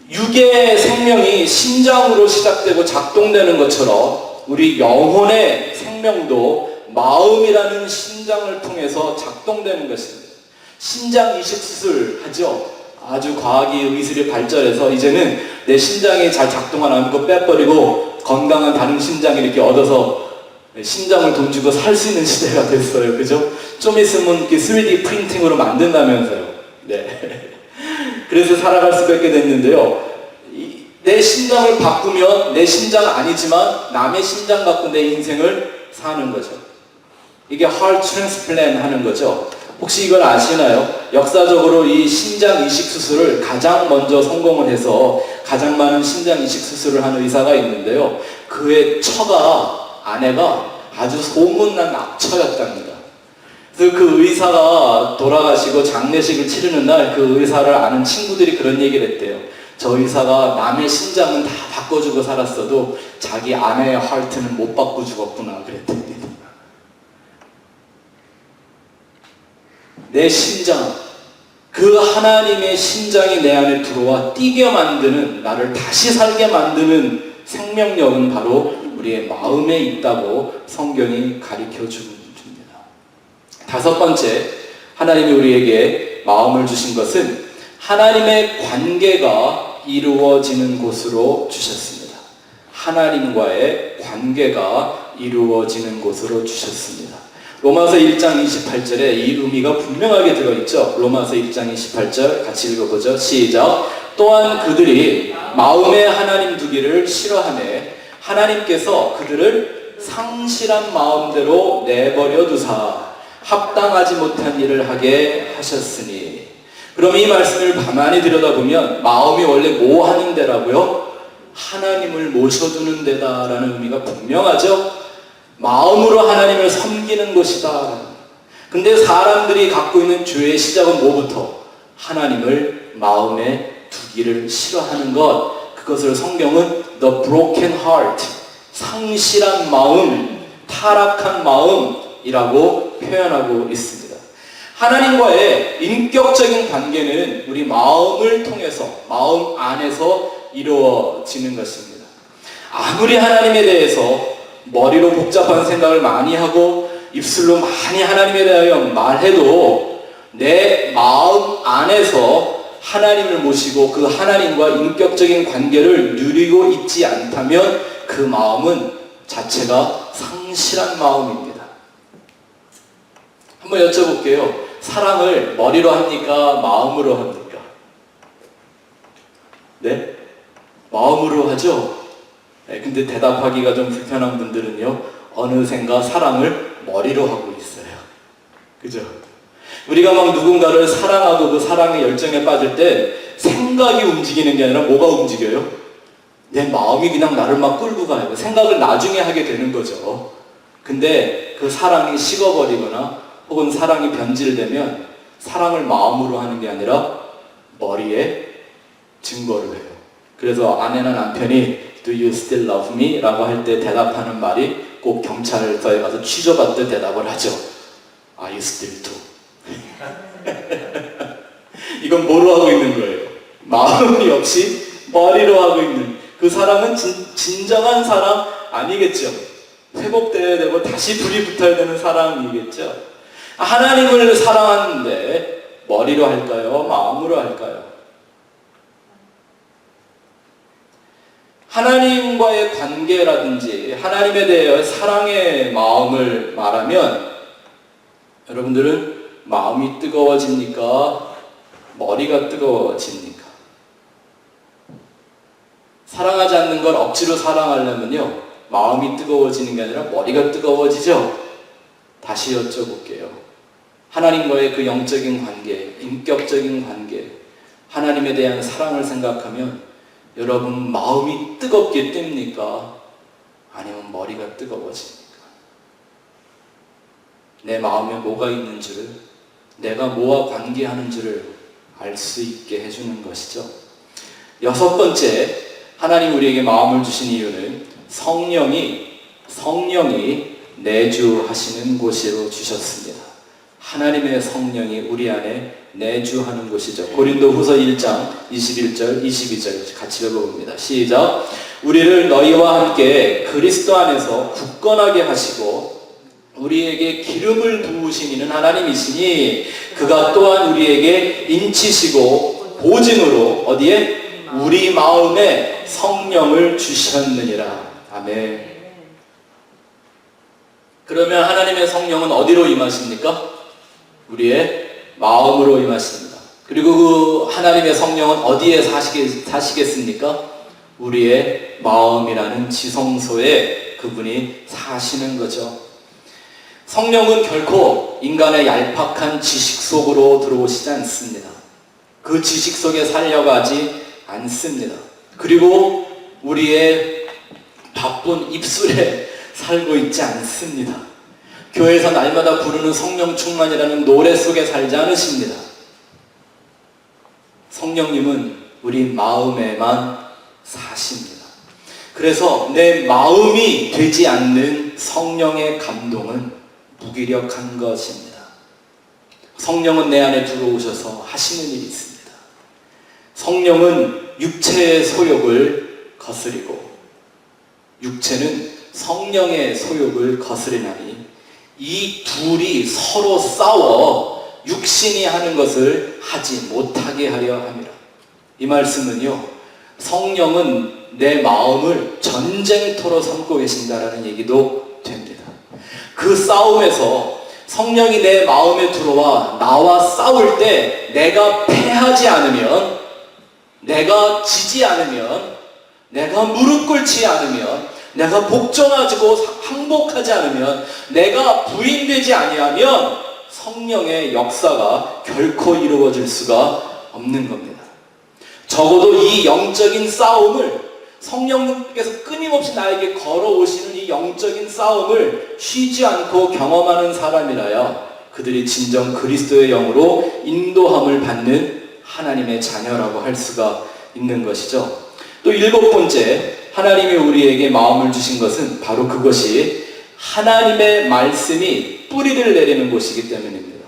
육의 생명이 심장으로 시작되고 작동되는 것처럼 우리 영혼의 생명도 마음이라는 심장을 통해서 작동되는 것입니다. 심장 이식 수술 하죠. 아주 과학이 의술이 발전해서 이제는 내 심장이 잘 작동 안 하는 거 빼버리고 건강한 다른 심장을 이렇게 얻어서 심장을 돈 주고 살 수 있는 시대가 됐어요. 그죠? 좀 있으면 이렇게 3D 프린팅으로 만든다면서요. 네. 그래서 살아갈 수밖에 됐는데요. 내 심장을 바꾸면 내 심장 아니지만 남의 심장 갖고 내 인생을 사는 거죠. 이게 heart transplant 하는 거죠. 혹시 이걸 아시나요? 역사적으로 이 신장 이식 수술을 가장 먼저 성공을 해서 가장 많은 신장 이식 수술을 한 의사가 있는데요. 그의 아내가 아주 소문난 악처였답니다. 그래서 그 의사가 돌아가시고 장례식을 치르는 날 그 의사를 아는 친구들이 그런 얘기를 했대요. 저 의사가 남의 신장은 다 바꿔주고 살았어도 자기 아내의 하트는 못 바꿔 죽었구나 그랬답니다. 내 심장, 그 하나님의 심장이 내 안에 들어와 뛰게 만드는, 나를 다시 살게 만드는 생명력은 바로 우리의 마음에 있다고 성경이 가르쳐 줍니다. 다섯 번째, 하나님이 우리에게 마음을 주신 것은 하나님의 관계가 이루어지는 곳으로 주셨습니다. 하나님과의 관계가 이루어지는 곳으로 주셨습니다. 로마서 1장 28절에 이 의미가 분명하게 들어있죠. 로마서 1장 28절 같이 읽어보죠. 시작. 또한 그들이 마음에 하나님 두기를 싫어하며 하나님께서 그들을 상실한 마음대로 내버려 두사 합당하지 못한 일을 하게 하셨으니. 그럼 이 말씀을 가만히 들여다보면 마음이 원래 뭐 하는 데라고요? 하나님을 모셔두는 데다라는 의미가 분명하죠. 마음으로 하나님을 섬기는 것이다. 근데 사람들이 갖고 있는 죄의 시작은 뭐부터? 하나님을 마음에 두기를 싫어하는 것. 그것을 성경은 the broken heart, 상실한 마음, 타락한 마음이라고 표현하고 있습니다. 하나님과의 인격적인 관계는 우리 마음을 통해서, 마음 안에서 이루어지는 것입니다. 아무리 하나님에 대해서 머리로 복잡한 생각을 많이 하고 입술로 많이 하나님에 대하여 말해도 내 마음 안에서 하나님을 모시고 그 하나님과 인격적인 관계를 누리고 있지 않다면 그 마음은 자체가 상실한 마음입니다. 한번 여쭤볼게요. 사랑을 머리로 합니까? 마음으로 합니까? 네? 마음으로 하죠? 네, 근데 대답하기가 좀 불편한 분들은요, 어느샌가 사랑을 머리로 하고 있어요. 그죠? 우리가 막 누군가를 사랑하고 그 사랑의 열정에 빠질 때 생각이 움직이는 게 아니라 뭐가 움직여요? 내 마음이 그냥 나를 막 끌고 가요. 생각을 나중에 하게 되는 거죠. 근데 그 사랑이 식어버리거나 혹은 사랑이 변질되면 사랑을 마음으로 하는 게 아니라 머리에 증거를 해요. 그래서 아내나 남편이 Do you still love me? 라고 할 때 대답하는 말이 꼭 경찰서에 가서 취조받듯 대답을 하죠. Are you still do? 이건 뭐로 하고 있는 거예요? 마음이 없이 머리로 하고 있는. 그 사랑은 진정한 사랑 아니겠죠. 회복되어야 되고 다시 불이 붙어야 되는 사랑이겠죠. 하나님을 사랑하는데 머리로 할까요? 마음으로 할까요? 하나님과의 관계라든지 하나님에 대해 사랑의 마음을 말하면 여러분들은 마음이 뜨거워집니까? 머리가 뜨거워집니까? 사랑하지 않는 걸 억지로 사랑하려면요, 마음이 뜨거워지는 게 아니라 머리가 뜨거워지죠? 다시 여쭤볼게요. 하나님과의 그 영적인 관계, 인격적인 관계, 하나님에 대한 사랑을 생각하면 여러분 마음이 뜨겁게 뜹니까? 아니면 머리가 뜨거워집니까? 내 마음에 뭐가 있는지를, 내가 뭐와 관계하는지를 알 수 있게 해주는 것이죠. 여섯 번째, 하나님 우리에게 마음을 주신 이유는 성령이 내주하시는 곳으로 주셨습니다. 하나님의 성령이 우리 안에 내주하는 곳이죠. 고린도후서 1장 21절 22절 같이 읽어봅니다. 시작. 우리를 너희와 함께 그리스도 안에서 굳건하게 하시고 우리에게 기름을 부으신 이는 하나님이시니 그가 또한 우리에게 인치시고 보증으로 어디에? 우리 마음에 성령을 주셨느니라. 아멘. 그러면 하나님의 성령은 어디로 임하십니까? 우리의 마음으로 임하십니다. 그리고 그 하나님의 성령은 어디에 사시겠습니까? 우리의 마음이라는 지성소에 그분이 사시는 거죠. 성령은 결코 인간의 얄팍한 지식 속으로 들어오시지 않습니다. 그 지식 속에 살려고 하지 않습니다. 그리고 우리의 바쁜 입술에 살고 있지 않습니다. 교회에서 날마다 부르는 성령 충만이라는 노래 속에 살지 않으십니다. 성령님은 우리 마음에만 사십니다. 그래서 내 마음이 되지 않는 성령의 감동은 무기력한 것입니다. 성령은 내 안에 들어오셔서 하시는 일이 있습니다. 성령은 육체의 소욕을 거스리고 육체는 성령의 소욕을 거스리나니 이 둘이 서로 싸워 육신이 하는 것을 하지 못하게 하려 함이라. 이 말씀은요, 성령은 내 마음을 전쟁터로 삼고 계신다라는 얘기도 됩니다. 그 싸움에서 성령이 내 마음에 들어와 나와 싸울 때 내가 패하지 않으면, 내가 지지 않으면, 내가 무릎 꿇지 않으면, 내가 복종하고 항복하지 않으면, 내가 부인되지 아니하면 성령의 역사가 결코 이루어질 수가 없는 겁니다. 적어도 이 영적인 싸움을, 성령님께서 끊임없이 나에게 걸어오시는 이 영적인 싸움을 쉬지 않고 경험하는 사람이라야 그들이 진정 그리스도의 영으로 인도함을 받는 하나님의 자녀라고 할 수가 있는 것이죠. 또 7번째, 하나님이 우리에게 마음을 주신 것은 바로 그것이 하나님의 말씀이 뿌리를 내리는 곳이기 때문입니다.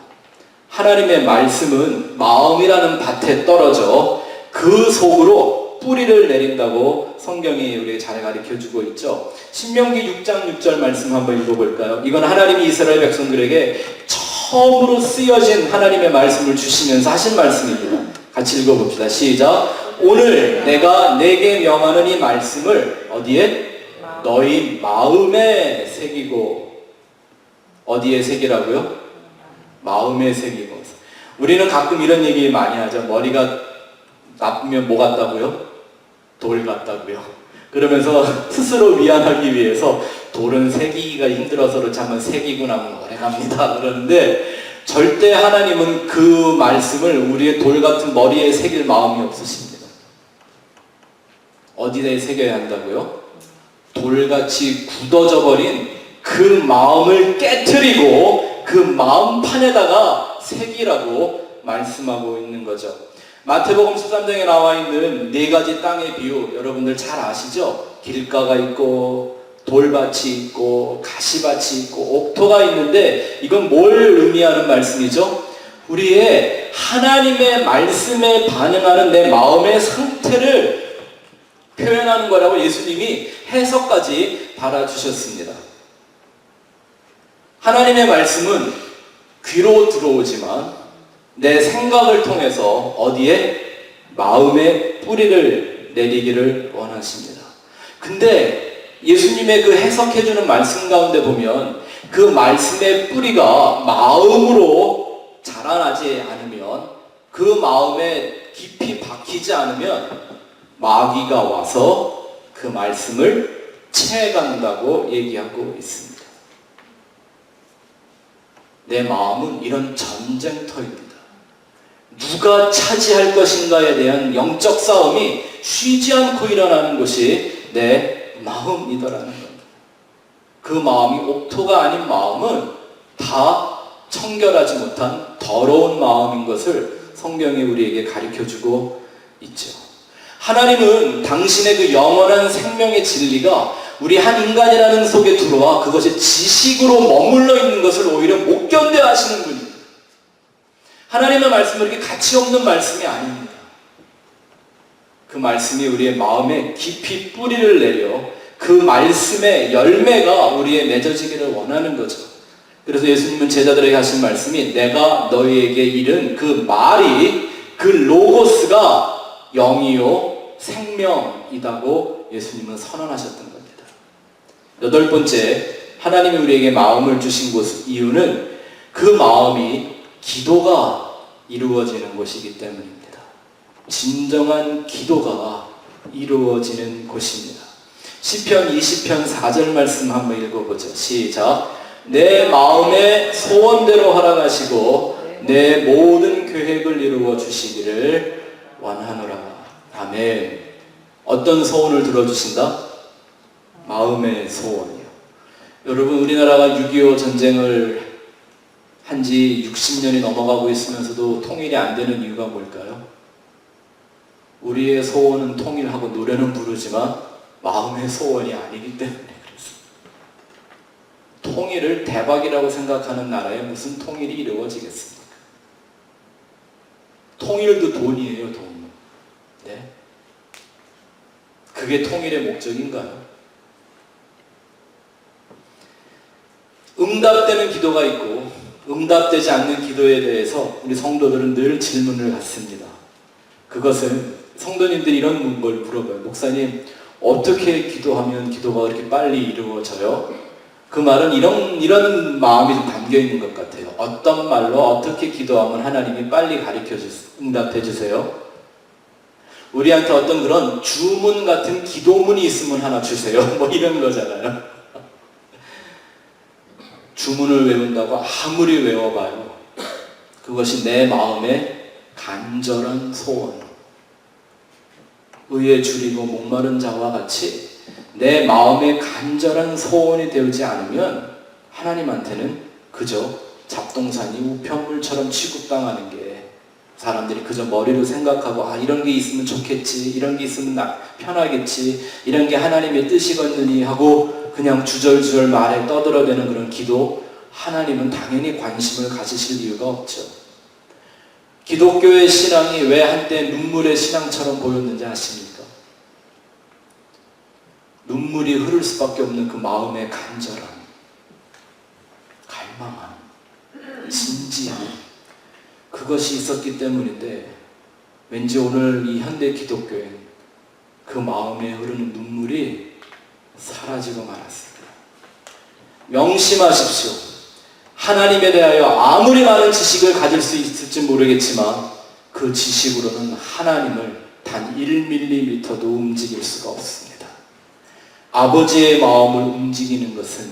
하나님의 말씀은 마음이라는 밭에 떨어져 그 속으로 뿌리를 내린다고 성경이 우리에게 잘 가르쳐주고 있죠. 신명기 6장 6절 말씀 한번 읽어볼까요? 이건 하나님이 이스라엘 백성들에게 처음으로 쓰여진 하나님의 말씀을 주시면서 하신 말씀입니다. 같이 읽어봅시다. 시작. 오늘 내가 내게 명하는 이 말씀을 어디에? 너희 마음에 새기고. 어디에 새기라고요? 마음에 새기고. 우리는 가끔 이런 얘기 많이 하죠. 머리가 나쁘면 뭐 같다고요? 돌 같다고요. 그러면서 스스로 미안하기 위해서 돌은 새기기가 힘들어서 그렇지 한번 새기고 나면 오래 갑니다 그러는데, 절대 하나님은 그 말씀을 우리의 돌 같은 머리에 새길 마음이 없으십니다. 어디에 새겨야 한다고요? 돌같이 굳어져 버린 그 마음을 깨트리고 그 마음판에다가 새기라고 말씀하고 있는 거죠. 마태복음 13장에 나와 있는 4가지 땅의 비유, 여러분들 잘 아시죠? 길가가 있고 돌밭이 있고 가시밭이 있고 옥토가 있는데, 이건 뭘 의미하는 말씀이죠? 우리의 하나님의 말씀에 반응하는 내 마음의 상태를 표현하는 거라고 예수님이 해석까지 달아주셨습니다. 하나님의 말씀은 귀로 들어오지만 내 생각을 통해서 어디에? 마음에 뿌리를 내리기를 원하십니다. 근데 예수님의 그 해석해주는 말씀 가운데 보면 그 말씀의 뿌리가 마음으로 자라나지 않으면, 그 마음에 깊이 박히지 않으면 마귀가 와서 그 말씀을 채간다고 얘기하고 있습니다. 내 마음은 이런 전쟁터입니다. 누가 차지할 것인가에 대한 영적 싸움이 쉬지 않고 일어나는 것이 내 마음이더라는 겁니다. 그 마음이 옥토가 아닌 마음은 다 청결하지 못한 더러운 마음인 것을 성경이 우리에게 가르쳐주고 있죠. 하나님은 당신의 그 영원한 생명의 진리가 우리 한 인간이라는 속에 들어와 그것이 지식으로 머물러 있는 것을 오히려 못 견뎌 하시는 분입니다. 하나님의 말씀은 이렇게 가치 없는 말씀이 아닙니다. 그 말씀이 우리의 마음에 깊이 뿌리를 내려 그 말씀의 열매가 우리에 맺어지기를 원하는 거죠. 그래서 예수님은 제자들에게 하신 말씀이, 내가 너희에게 이른 그 말이, 그 로고스가 영이요 생명이다고 예수님은 선언하셨던 겁니다. 8번째, 하나님이 우리에게 마음을 주신 이유는 그 마음이 기도가 이루어지는 곳이기 때문입니다. 진정한 기도가 이루어지는 곳입니다. 시편 20편 4절 말씀 한번 읽어보죠. 시작. 내 마음의 소원대로 허락하시고 내 모든 계획을 이루어 주시기를 원하노라. 아멘. 어떤 소원을 들어주신다? 마음의 소원이요. 여러분, 우리나라가 6.25 전쟁을 한 지 60년이 넘어가고 있으면서도 통일이 안 되는 이유가 뭘까요? 우리의 소원은 통일하고 노래는 부르지만 마음의 소원이 아니기 때문에 그렇습니다. 통일을 대박이라고 생각하는 나라에 무슨 통일이 이루어지겠습니까? 통일도 돈이에요, 돈. 네? 그게 통일의 목적인가요? 응답되는 기도가 있고 응답되지 않는 기도에 대해서 우리 성도들은 늘 질문을 갖습니다. 그것은 성도님들이 이런 걸 물어봐요. 목사님, 어떻게 기도하면 기도가 그렇게 빨리 이루어져요? 그 말은 이런 마음이 좀 담겨 있는 것 같아요. 어떤 말로 어떻게 기도하면 하나님이 빨리 응답해 주세요? 우리한테 어떤 그런 주문 같은 기도문이 있으면 하나 주세요. 뭐 이런 거잖아요. 주문을 외운다고 아무리 외워봐요. 그것이 내 마음의 간절한 소원. 의에 줄이고 목마른 자와 같이 내 마음의 간절한 소원이 되지 않으면 하나님한테는 그저 잡동사니 우편물처럼 취급당하는 게, 사람들이 그저 머리로 생각하고 이런 게 있으면 좋겠지, 이런 게 있으면 편하겠지, 이런 게 하나님의 뜻이겠느니 하고 그냥 주절주절 말에 떠들어대는 그런 기도, 하나님은 당연히 관심을 가지실 이유가 없죠. 기독교의 신앙이 왜 한때 눈물의 신앙처럼 보였는지 아십니까? 눈물이 흐를 수밖에 없는 그 마음의 간절함, 갈망함, 진지함, 그것이 있었기 때문인데 왠지 오늘 이 현대 기독교엔 그 마음에 흐르는 눈물이 사라지고 말았습니다. 명심하십시오. 하나님에 대하여 아무리 많은 지식을 가질 수 있을지 모르겠지만 그 지식으로는 하나님을 단 1mm도 움직일 수가 없습니다. 아버지의 마음을 움직이는 것은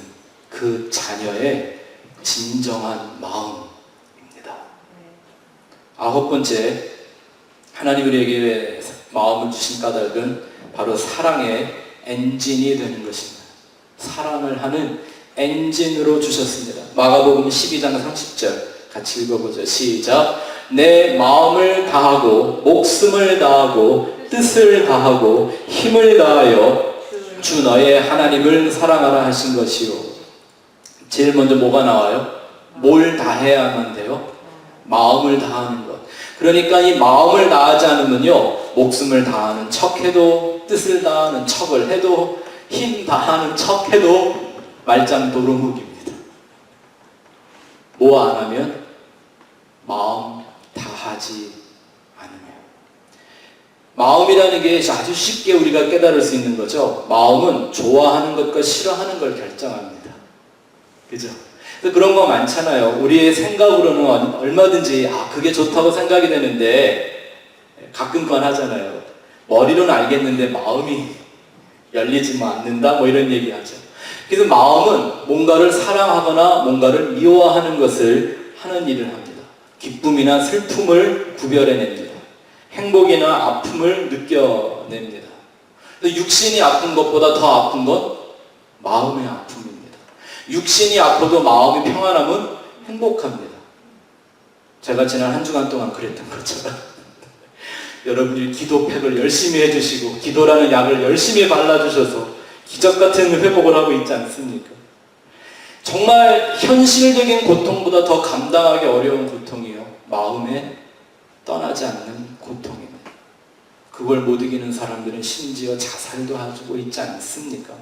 그 자녀의 진정한 마음입니다. 9번째, 하나님 우리에게 마음을 주신 까닭은 바로 사랑의 엔진이 되는 것입니다. 사랑을 하는 엔진으로 주셨습니다. 마가복음 12장 30절 같이 읽어보죠. 시작. 내 마음을 다하고 목숨을 다하고 뜻을 다하고 힘을 다하여 주 너의 하나님을 사랑하라 하신 것이요. 제일 먼저 뭐가 나와요? 뭘 다해야만 돼요? 마음을 다하는 것. 그러니까 이 마음을 다하지 않으면요, 목숨을 다하는 척해도, 뜻을 다하는 척을 해도, 힘 다하는 척해도 말짱 도루묵입니다. 뭐 안 하면? 마음 다하지 않으면. 마음이라는 게 아주 쉽게 우리가 깨달을 수 있는 거죠. 마음은 좋아하는 것과 싫어하는 걸 결정합니다. 그죠? 그런 거 많잖아요. 우리의 생각으로는 얼마든지 그게 좋다고 생각이 되는데 가끔건 하잖아요. 머리로는 알겠는데 마음이 열리지 않는다, 뭐 이런 얘기 하죠. 그래서 마음은 뭔가를 사랑하거나 뭔가를 미워하는 것을 하는 일을 합니다. 기쁨이나 슬픔을 구별해냅니다. 행복이나 아픔을 느껴냅니다. 육신이 아픈 것보다 더 아픈 건 마음의 아픔입니다. 육신이 아파도 마음이 평안하면 행복합니다. 제가 지난 한 주간 동안 그랬던 것처럼 여러분이 기도팩을 열심히 해주시고 기도라는 약을 열심히 발라주셔서 기적같은 회복을 하고 있지 않습니까? 정말 현실적인 고통보다 더 감당하기 어려운 고통이요, 마음에 떠나지 않는 고통입니다. 그걸 못 이기는 사람들은 심지어 자살도 하고 있지 않습니까?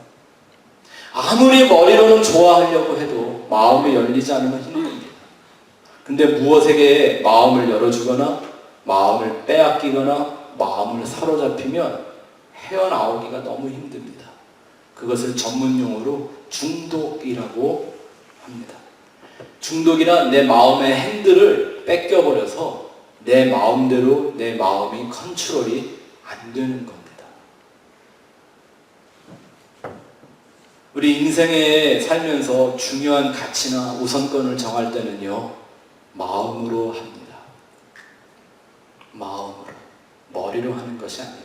아무리 머리로는 좋아하려고 해도 마음이 열리지 않으면 힘듭니다. 근데 무엇에게 마음을 열어주거나 마음을 빼앗기거나 마음을 사로잡히면 헤어나오기가 너무 힘듭니다. 그것을 전문용어로 중독이라고 합니다. 중독이란 내 마음의 핸들을 뺏겨버려서 내 마음대로 내 마음이 컨트롤이 안 되는 겁니다. 우리 인생에 살면서 중요한 가치나 우선권을 정할 때는요, 마음으로 합니다. 마음으로. 머리로 하는 것이 아닙니다.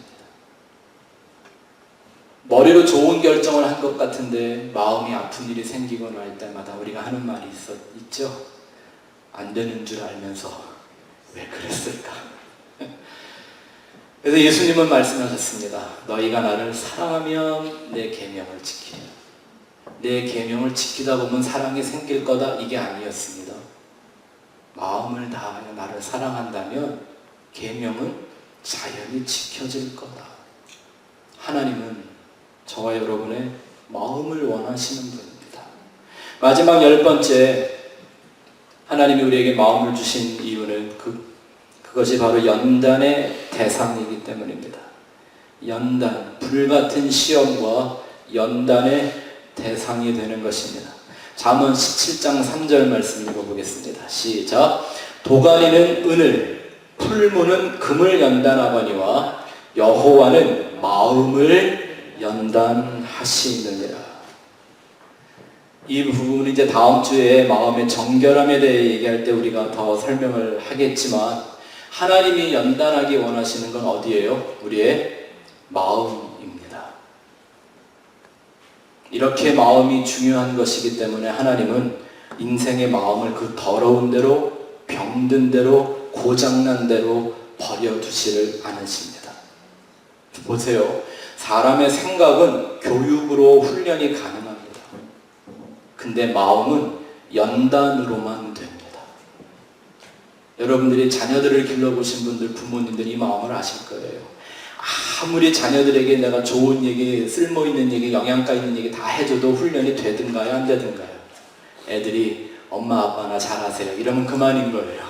머리로 좋은 결정을 한 것 같은데 마음이 아픈 일이 생기거나 할 때마다 우리가 하는 말이 있죠? 안 되는 줄 알면서 왜 그랬을까? 그래서 예수님은 말씀하셨습니다. 너희가 나를 사랑하면 내 계명을 지키라. 내 계명을 지키다 보면 사랑이 생길 거다, 이게 아니었습니다. 마음을 다하여 나를 사랑한다면 계명은 자연히 지켜질 거다. 하나님은 저와 여러분의 마음을 원하시는 분입니다. 마지막 10번째, 하나님이 우리에게 마음을 주신 이유는 그것이 바로 연단의 대상이기 때문입니다. 연단, 불같은 시험과 연단의 대상이 되는 것입니다. 잠언 17장 3절 말씀 읽어보겠습니다. 시작. 도가니는 은을, 풀무는 금을 연단하거니와 여호와는 마음을 연단하시느니라. 이 부분은 이제 다음 주에 마음의 정결함에 대해 얘기할 때 우리가 더 설명을 하겠지만, 하나님이 연단하기 원하시는 건 어디예요? 우리의 마음입니다. 이렇게 마음이 중요한 것이기 때문에 하나님은 인생의 마음을 그 더러운 대로, 병든 대로, 고장난 대로 버려두지를 않으십니다. 보세요. 사람의 생각은 교육으로 훈련이 가능합니다. 근데 마음은 연단으로만 됩니다. 여러분들이 자녀들을 길러보신 분들, 부모님들이 이 마음을 아실 거예요. 아무리 자녀들에게 내가 좋은 얘기, 쓸모있는 얘기, 영양가 있는 얘기 다 해줘도 훈련이 되든가요, 안 되든가요? 애들이 엄마 아빠나 잘하세요 이러면 그만인 거예요.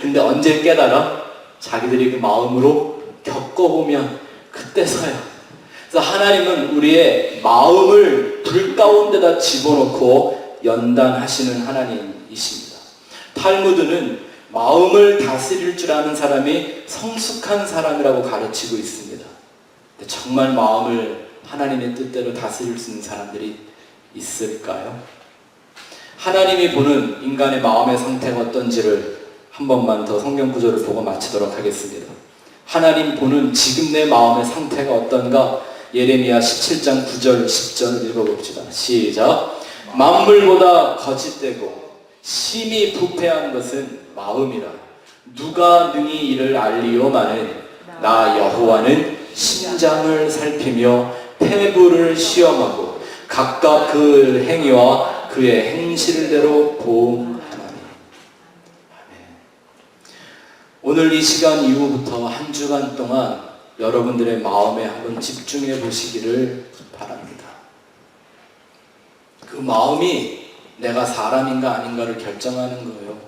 근데 언제 깨달아? 자기들이 그 마음으로 겪어보면 그때서야. 그래서 하나님은 우리의 마음을 불 가운데다 집어넣고 연단하시는 하나님이십니다. 탈무드는 마음을 다스릴 줄 아는 사람이 성숙한 사람이라고 가르치고 있습니다. 근데 정말 마음을 하나님의 뜻대로 다스릴 수 있는 사람들이 있을까요? 하나님이 보는 인간의 마음의 상태가 어떤지를 한 번만 더 성경 구절을 보고 마치도록 하겠습니다. 하나님 보는 지금 내 마음의 상태가 어떤가? 예레미야 17장 9절 10절 읽어봅시다. 시작. 만물보다 거짓되고 심히 부패한 것은 마음이라. 누가 능히 이를 알리오마는 나 여호와는 심장을 살피며 폐부를 시험하고 각각 그 행위와 그의 행실대로 보응하나니. 오늘 이 시간 이후부터 한 주간 동안 여러분들의 마음에 한번 집중해 보시기를 바랍니다. 그 마음이 내가 사람인가 아닌가를 결정하는 거예요.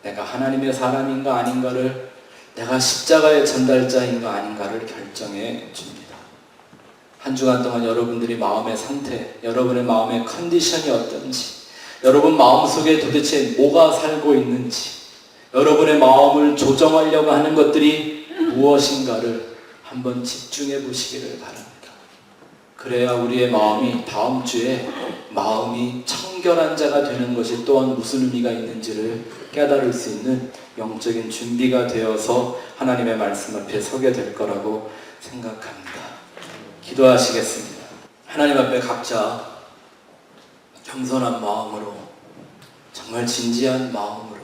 내가 하나님의 사람인가 아닌가를, 내가 십자가의 전달자인가 아닌가를 결정해 줍니다. 한 주간 동안 여러분들이 마음의 상태, 여러분의 마음의 컨디션이 어떤지, 여러분 마음속에 도대체 뭐가 살고 있는지, 여러분의 마음을 조정하려고 하는 것들이 무엇인가를 한번 집중해 보시기를 바랍니다. 그래야 우리의 마음이 다음 주에 마음이 청결한 자가 되는 것이 또한 무슨 의미가 있는지를 깨달을 수 있는 영적인 준비가 되어서 하나님의 말씀 앞에 서게 될 거라고 생각합니다. 기도하시겠습니다. 하나님 앞에 각자 겸손한 마음으로, 정말 진지한 마음으로,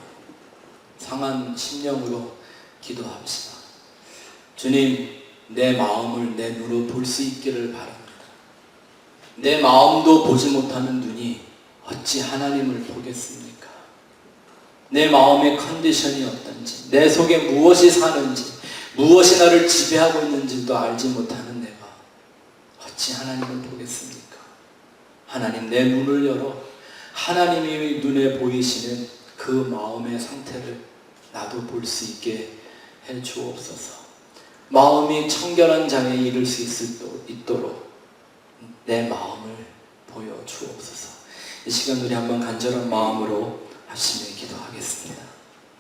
상한 심령으로 기도합시다. 주님, 내 마음을 내 눈으로 볼 수 있기를 바랍니다. 내 마음도 보지 못하는 눈이 어찌 하나님을 보겠습니까? 내 마음의 컨디션이 어떤지, 내 속에 무엇이 사는지, 무엇이 나를 지배하고 있는지도 알지 못하는 내가 어찌 하나님을 보겠습니까? 하나님, 내 눈을 열어 하나님이 눈에 보이시는 그 마음의 상태를 나도 볼 수 있게 해 주옵소서. 마음이 청결한 자에 이를 수 있도록 내 마음을 보여 주옵소서. 이 시간 우리 한번 간절한 마음으로 합시다.